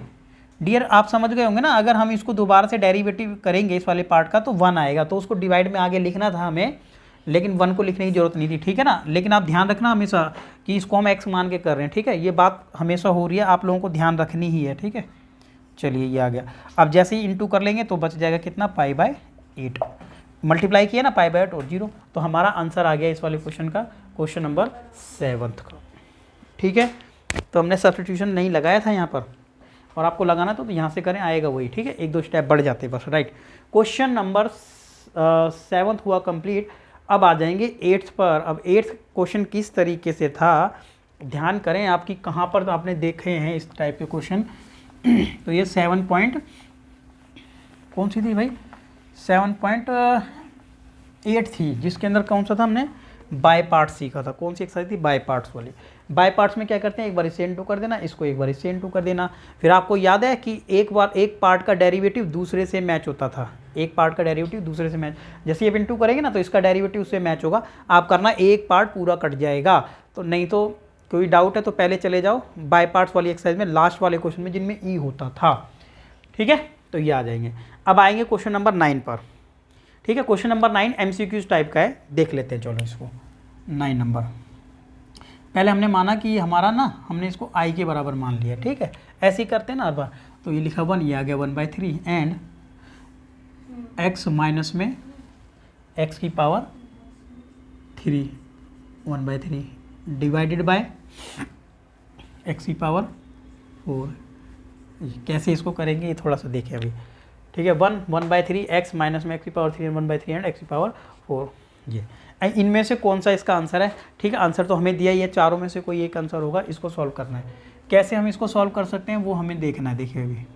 डियर आप समझ गए होंगे ना, अगर हम इसको दोबारा से डेरिवेटिव करेंगे इस वाले पार्ट का तो 1 आएगा, तो उसको डिवाइड में आगे लिखना था हमें, लेकिन 1 को लिखने की जरूरत नहीं थी, ठीक है ना। लेकिन आप ध्यान रखना हमेशा कि इसको हम x मान के कर रहे हैं, ठीक है, ये बात हमेशा हो रही है, आप लोगों को ध्यान रखनी ही है, ठीक है। चलिए ये आ गया। अब जैसे ही इंटू कर लेंगे तो बच जाएगा कितना, π/8, मल्टीप्लाई किया ना π/8 और 0, तो हमारा आंसर आ गया इस वाले क्वेश्चन का, क्वेश्चन नंबर 7 का, ठीक है। तो हमने सब्स्टिट्यूशन नहीं लगाया था यहाँ पर, और आपको लगाना तो यहाँ से करें, आएगा वही, ठीक है, 1-2 स्टेप बढ़ जाते बस, राइट। क्वेश्चन नंबर 7 हुआ कंप्लीट। अब आ जाएंगे 8th पर। अब 8th क्वेश्चन किस तरीके से था, ध्यान करें आपकी कहाँ पर तो आपने देखे हैं इस टाइप के क्वेश्चन। तो ये 7 पॉइंट कौन सी थी भाई, 7.8 थी, जिसके अंदर कौन सा था, हमने बाय पार्ट्स सीखा था। कौन सी एक्सरसाइज थी, बाय पार्ट्स वाली। बाय पार्ट्स में क्या करते हैं, एक बार इससे इनटू कर देना, इसको एक बार इससे इनटू कर देना। फिर आपको याद है कि एक बार एक पार्ट का डेरिवेटिव दूसरे से मैच होता था, एक पार्ट का डेरिवेटिव दूसरे से मैच, जैसे ये इनटू करेंगे ना तो इसका डेरिवेटिव उससे मैच होगा। आप करना एक पार्ट पूरा कट जाएगा, तो नहीं तो कोई डाउट है तो पहले चले जाओ बाय पार्ट्स वाली एक्सरसाइज में, लास्ट वाले क्वेश्चन में जिनमें ई होता था, ठीक है। तो ये आ जाएंगे। अब आएंगे क्वेश्चन नंबर 9 पर, ठीक है। क्वेश्चन नंबर 9 MCQs टाइप का है, देख लेते हैं चलो इसको। 9 नंबर, पहले हमने माना कि हमारा ना, हमने इसको i के बराबर मान लिया, ठीक है, ऐसे ही करते हैं ना हर बार। तो ये लिखा 1, ये आ गया 1/3 एंड x माइनस में x की पावर 3 1/3 डिवाइडेड बाय x की पावर 4। कैसे इसको करेंगे ये थोड़ा सा देखें अभी, ठीक है। 1/3 x माइनस में x की पावर 3 1/3 एंड x की पावर 4। ये इनमें से कौन सा इसका आंसर है, ठीक है। आंसर तो हमें दिया ही है, चारों में से कोई एक आंसर होगा, इसको सॉल्व करना है। कैसे हम इसको सॉल्व कर सकते हैं वो हमें देखना है। देखिए अभी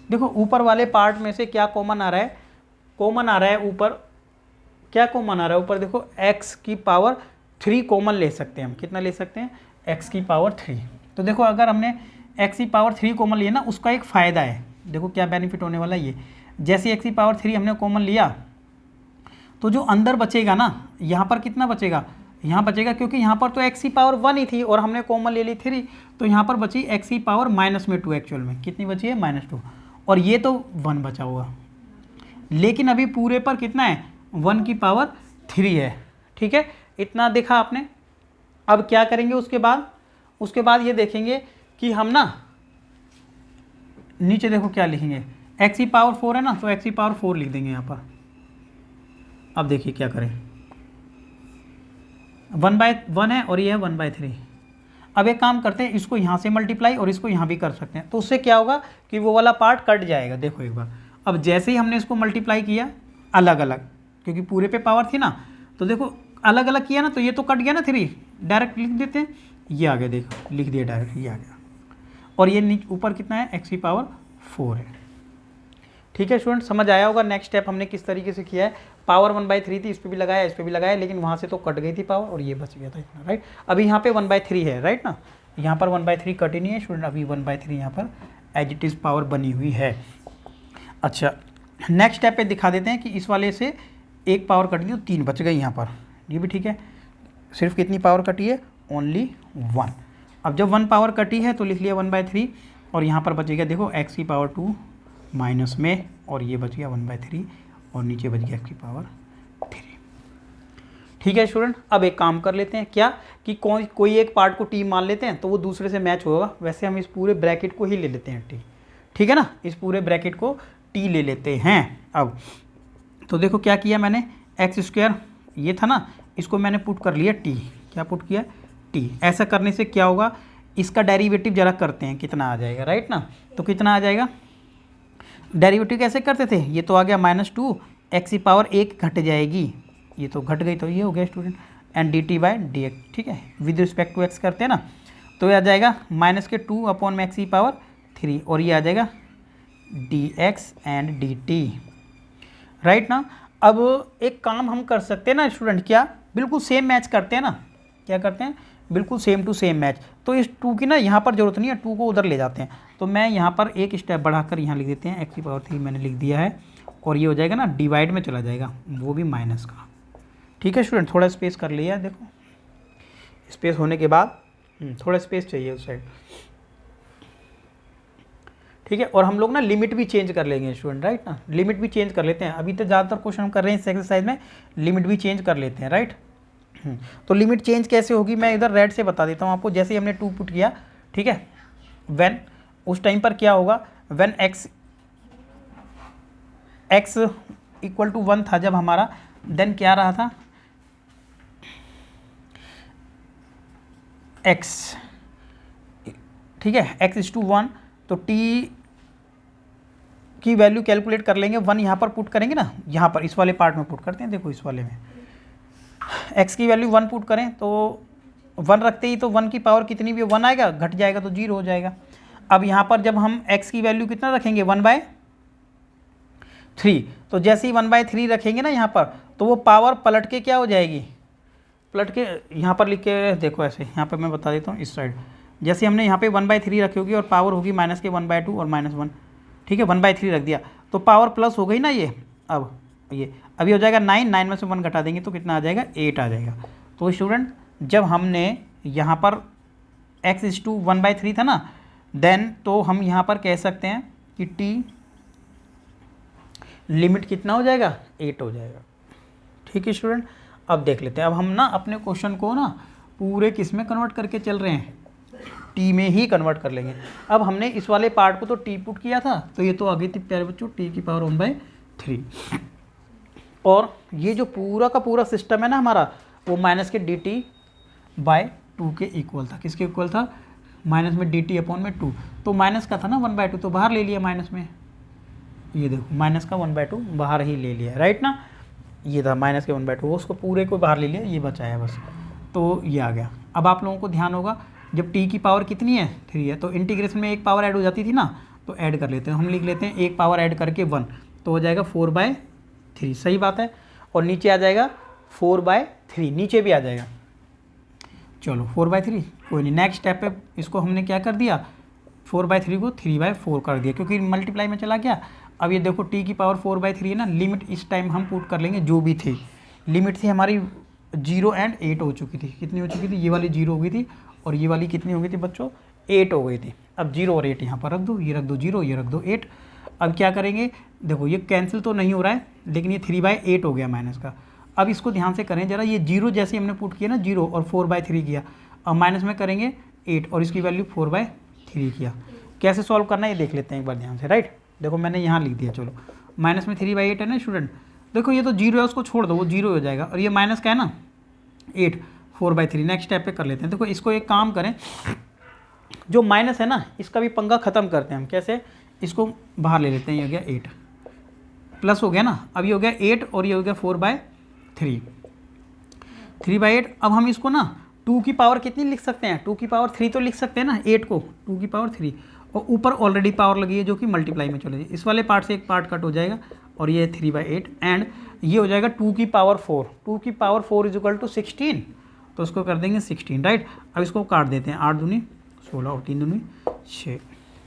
देखो ऊपर वाले पार्ट में से क्या कॉमन आ रहा है, कॉमन आ रहा है ऊपर, क्या कॉमन आ रहा है ऊपर, देखो x की पावर 3 कॉमन ले सकते हैं हम। कितना ले सकते हैं, x की पावर 3। तो देखो अगर हमने x की पावर 3 कॉमन लिया ना, उसका एक फ़ायदा है, देखो क्या बेनिफिट होने वाला है। ये जैसे x की पावर 3 हमने कॉमन लिया तो जो अंदर बचेगा ना, यहाँ पर कितना बचेगा, यहाँ बचेगा, क्योंकि यहाँ पर तो x की पावर 1 ही थी और हमने कॉमन ले ली 3, तो यहाँ पर बची x की पावर -2। एक्चुअल में कितनी बची है, -2, और ये तो 1 बचा हुआ। लेकिन अभी पूरे पर कितना है, 1 की पावर 3 है, ठीक है। इतना देखा आपने। अब क्या करेंगे उसके बाद ये देखेंगे कि हम ना नीचे देखो क्या लिखेंगे, x की पावर 4 है ना, तो x की पावर 4 लिख देंगे यहाँ पर। अब देखिए क्या करें, 1/1 है और ये है 1/3। अब एक काम करते हैं, इसको यहाँ से मल्टीप्लाई और इसको यहाँ भी कर सकते हैं, तो उससे क्या होगा कि वो वाला पार्ट कट जाएगा। देखो एक बार, अब जैसे ही हमने इसको मल्टीप्लाई किया अलग अलग, क्योंकि पूरे पे पावर थी ना, तो देखो अलग अलग किया ना, तो ये तो कट गया ना 3, डायरेक्ट लिख देते हैं, ये आ गया, देखो लिख दिया डायरेक्ट, ये आ गया। और ये नीचे ऊपर कितना है, x की पावर 4 है, ठीक है स्टूडेंट, समझ आया होगा। नेक्स्ट स्टेप हमने किस तरीके से किया है, पावर 1/3 थी, इस पर भी लगाया, इस पर भी लगाया, लेकिन वहाँ से तो कट गई थी पावर और ये बच गया था इतना, राइट। अभी यहाँ पे 1/3 है, राइट ना, यहाँ पर 1/3 कटी नहीं है स्टूडेंट, अभी 1/3 यहाँ पर एज इट इज़ पावर बनी हुई है। अच्छा नेक्स्ट स्टेप पे दिखा देते हैं कि इस वाले से एक पावर कट दी तो 3 बच गई यहाँ पर, ये भी ठीक है। सिर्फ कितनी पावर कटी है, ओनली 1। अब जब 1 पावर कटी है तो लिख लिया 1/3, और यहाँ पर बचेगा देखो x की पावर 2 माइनस में, और ये बच गया 1/3, और नीचे बच गया x की पावर 3। ठीक है स्टूडेंट, अब एक काम कर लेते हैं, क्या कि कोई एक पार्ट को t मान लेते हैं तो वो दूसरे से मैच होगा। वैसे हम इस पूरे ब्रैकेट को ही ले लेते हैं t, ठीक है ना, इस पूरे ब्रैकेट को टी ले लेते हैं। अब तो देखो क्या किया मैंने, एक्स स्क्वायर ये था ना, इसको मैंने पुट कर लिया टी। क्या पुट किया, टी। ऐसा करने से क्या होगा, इसका डेरिवेटिव जरा करते हैं कितना आ जाएगा, राइट ना। तो कितना आ जाएगा, डेरिवेटिव कैसे करते थे, ये तो आ गया -2 एक्स की पावर 1 घट जाएगी, ये तो घट गई, तो ये हो गया student, and D T by D x, ठीक है, विद रिस्पेक्ट टू एक्स करते हैं ना, तो ये आ जाएगा -2 अपॉन में एक्स की पावर 3, और ये आ जाएगा D x and D T, right ना। अब एक काम हम कर सकते हैं ना स्टूडेंट, क्या, बिल्कुल सेम मैच करते हैं ना, क्या करते हैं, बिल्कुल सेम टू सेम मैच। तो इस 2 की ना यहाँ पर जरूरत नहीं है, 2 को उधर ले जाते हैं, तो मैं यहाँ पर एक स्टेप बढ़ाकर यहाँ लिख देते हैं, एक्स की पावर 3 मैंने लिख दिया है, और ये हो जाएगा ना डिवाइड में चला जाएगा, वो भी माइनस का, ठीक है स्टूडेंट। थोड़ा स्पेस कर लिया है, देखो स्पेस होने के बाद थोड़ा स्पेस चाहिए उस साइड, ठीक है। और हम लोग ना लिमिट भी चेंज कर लेंगे स्टूडेंट, राइट ना, लिमिट भी चेंज कर लेते हैं। अभी तो ज़्यादातर क्वेश्चन हम कर रहे हैं इस एक्सरसाइज में, लिमिट भी चेंज कर लेते हैं, राइट। तो लिमिट चेंज कैसे होगी, मैं इधर रेड से बता देता हूँ आपको। जैसे ही हमने 2 पुट किया, ठीक है, व्हेन, उस टाइम पर क्या होगा, व्हेन एक्स इक्वल टू 1 था जब हमारा, देन क्या रहा था, एक्स, ठीक है, एक्स इज टू 1, तो टी की वैल्यू कैलकुलेट कर लेंगे, 1 यहाँ पर पुट करेंगे ना, यहाँ पर इस वाले पार्ट में पुट करते हैं, देखो इस वाले में x की वैल्यू 1 पुट करें, तो 1 रखते ही तो 1 की पावर कितनी भी 1 आएगा, घट जाएगा तो 0 हो जाएगा। अब यहाँ पर जब हम x की वैल्यू कितना रखेंगे, 1/3, तो जैसे ही 1/3 रखेंगे ना यहाँ पर, तो वो पावर पलट के क्या हो जाएगी, पलट के यहाँ पर लिख के देखो, ऐसे यहाँ पर मैं बता देता हूँ, इस साइड जैसे हमने यहाँ पे 1/3 रखी होगी, और पावर होगी -1/2 और -1, ठीक है, 1/3 रख दिया, तो पावर प्लस हो गई ना ये। अब ये अभी हो जाएगा 9 में से 1 घटा देंगे तो कितना आ जाएगा, 8 आ जाएगा। तो स्टूडेंट जब हमने यहाँ पर x इज टू 1/3 था ना, देन तो हम यहाँ पर कह सकते हैं कि t लिमिट कितना हो जाएगा, 8 हो जाएगा, ठीक है स्टूडेंट। अब देख लेते हैं, अब हम ना अपने क्वेश्चन को ना पूरे किस में कन्वर्ट करके चल रहे हैं, टी में ही कन्वर्ट कर लेंगे। अब हमने इस वाले पार्ट को तो टी पुट किया था, तो ये तो आ गई थी प्यारे बच्चों टी की पावर 1/3, और ये जो पूरा का पूरा सिस्टम है ना हमारा, वो माइनस के dt/2 के इक्वल था। किसके इक्वल था, माइनस में dt/2, तो माइनस का था ना 1/2, तो बाहर ले लिया माइनस में, ये देखो माइनस का 1/2 बाहर ही ले लिया, राइट ना, ये था माइनस के 1/2, उसको पूरे को बाहर ले लिया, ये बचाया बस, तो ये आ गया। अब आप लोगों को ध्यान होगा, जब t की पावर कितनी है, 3 है, तो इंटीग्रेशन में एक पावर ऐड हो जाती थी ना, तो ऐड कर लेते हैं, हम लिख लेते हैं एक पावर ऐड करके 1, तो हो जाएगा 4/3, सही बात है, और नीचे आ जाएगा 4/3, नीचे भी आ जाएगा, चलो 4/3 कोई नहीं। नेक्स्ट स्टेप पे इसको हमने क्या कर दिया, 4/3 को 3/4 कर दिया, क्योंकि मल्टीप्लाई में चला गया। अब ये देखो t की पावर 4/3 है ना, लिमिट इस टाइम हम पुट कर लेंगे जो भी थी, लिमिट थी हमारी 0 एंड 8 हो चुकी थी, कितनी हो चुकी थी, ये वाली 0 हो गई थी, और ये वाली कितनी हो गई थी बच्चों, 8 हो गई थी। अब 0 और 8 यहाँ पर रख दो, ये रख दो 0, ये रख दो 8। अब क्या करेंगे, देखो ये कैंसिल तो नहीं हो रहा है, लेकिन ये 3/8 हो गया माइनस का। अब इसको ध्यान से करें जरा, ये 0 जैसे हमने पुट किया ना, 0 और 4/3 किया, अब माइनस में करेंगे 8 और इसकी वैल्यू 4/3 किया। कैसे सॉल्व करना है ये देख लेते हैं एक बार ध्यान से, राइट। देखो मैंने यहाँ लिख दिया, चलो माइनस में 3/8 है ना स्टूडेंट, देखो ये तो 0 है, उसको छोड़ दो, वो 0 हो जाएगा, और ये माइनस का है ना 8, 4/3। नेक्स्ट स्टेप पे कर लेते हैं। देखो इसको एक काम करें, जो माइनस है ना इसका भी पंगा खत्म करते हैं हम, कैसे, इसको बाहर ले लेते हैं, ये हो गया 8, प्लस हो गया ना, अब ये हो गया 8 और ये हो गया 4/3, 3/8। अब हम इसको ना 2 की पावर कितनी लिख सकते हैं, 2 की पावर 3 तो लिख सकते हैं ना, 8 को 2 की पावर 3, और ऊपर ऑलरेडी पावर लगी है जो कि मल्टीप्लाई में चले जाए, इस वाले पार्ट से एक पार्ट कट हो जाएगा, और ये 3/8, एंड ये हो जाएगा 2 की पावर 4, 2 की पावर 4 इज इक्वल टू 16, तो उसको कर देंगे 16, राइट। अब इसको काट देते हैं, 8 दूनी 16 और 3 दूनी 6,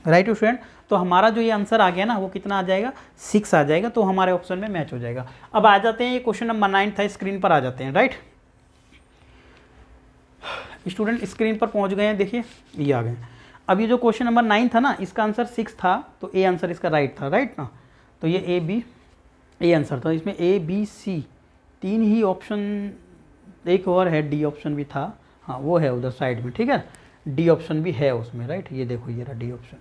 राइट स्टूडेंट। तो हमारा जो ये आंसर आ गया ना, वो कितना आ जाएगा, 6 आ जाएगा, तो हमारे ऑप्शन में मैच हो जाएगा। अब आ जाते हैं, ये क्वेश्चन नंबर 9 था, स्क्रीन पर आ जाते हैं, राइट। स्टूडेंट स्क्रीन पर पहुंच गए हैं, देखिए ये आ गए। अब ये जो क्वेश्चन नंबर 9 था ना, इसका आंसर 6 था, तो ए आंसर इसका राइट था, राइट ना। तो ये ए आंसर था, इसमें A B C 3 he option, एक और है डी ऑप्शन भी था, हाँ वो है उधर साइड में, ठीक है, डी ऑप्शन भी है उसमें, राइट। ये देखो ये रहा डी ऑप्शन।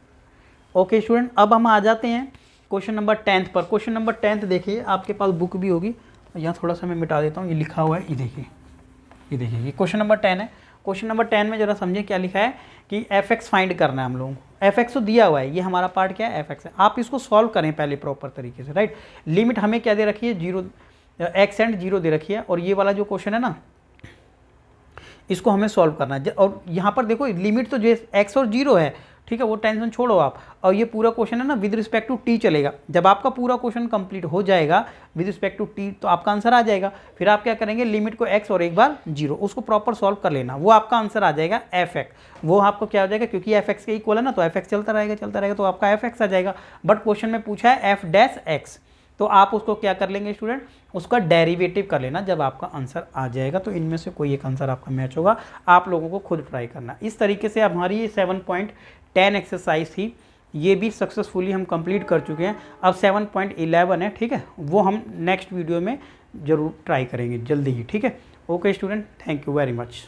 ओके स्टूडेंट, अब हम आ जाते हैं क्वेश्चन नंबर 10 पर। क्वेश्चन नंबर 10 देखिए, आपके पास बुक भी होगी, यहाँ थोड़ा सा मैं मिटा देता हूँ, ये लिखा हुआ है, ये देखिए, ये क्वेश्चन नंबर 10 है। क्वेश्चन नंबर 10 में जरा समझिए क्या लिखा है कि एफ एक्स फाइंड करना है हम लोगों को। एफ एक्स तो दिया हुआ है, ये हमारा पार्ट क्या है, एफ एक्स है। आप इसको सॉल्व करें पहले प्रॉपर तरीके से, राइट। लिमिट हमें क्या दे रखी है, 0, एक्स एंड 0 दे रखी है, और ये वाला जो क्वेश्चन है ना, इसको हमें सॉल्व करना है। और यहाँ पर देखो लिमिट तो जो एक्स और 0 है, ठीक है, वो टेंशन छोड़ो आप। और ये पूरा क्वेश्चन है ना विद रिस्पेक्ट टू टी चलेगा। जब आपका पूरा क्वेश्चन कंप्लीट हो जाएगा विद रिस्पेक्ट टू टी, तो आपका आंसर आ जाएगा। फिर आप क्या करेंगे, लिमिट को एक्स और एक बार 0, उसको प्रॉपर सॉल्व कर लेना, वो आपका आंसर आ जाएगा एफ एक्स। वो आपको क्या हो जाएगा, क्योंकि एफ एक्स के इक्वल है ना, तो एफ एक्स चलता रहेगा, तो आपका एफ एक्स आ जाएगा। बट क्वेश्चन में पूछा है एफ डैश एक्स, तो आप उसको क्या कर लेंगे स्टूडेंट, उसका डेरिवेटिव कर लेना जब आपका आंसर आ जाएगा। तो इनमें से कोई एक आंसर आपका मैच होगा, आप लोगों को खुद ट्राई करना। इस तरीके से हमारी ये 7.10 एक्सरसाइज थी, ये भी सक्सेसफुली हम कंप्लीट कर चुके हैं। अब 7.11 है, ठीक है, वो हम नेक्स्ट वीडियो में ज़रूर ट्राई करेंगे जल्दी ही, ठीक है। Okay student, thank you very much.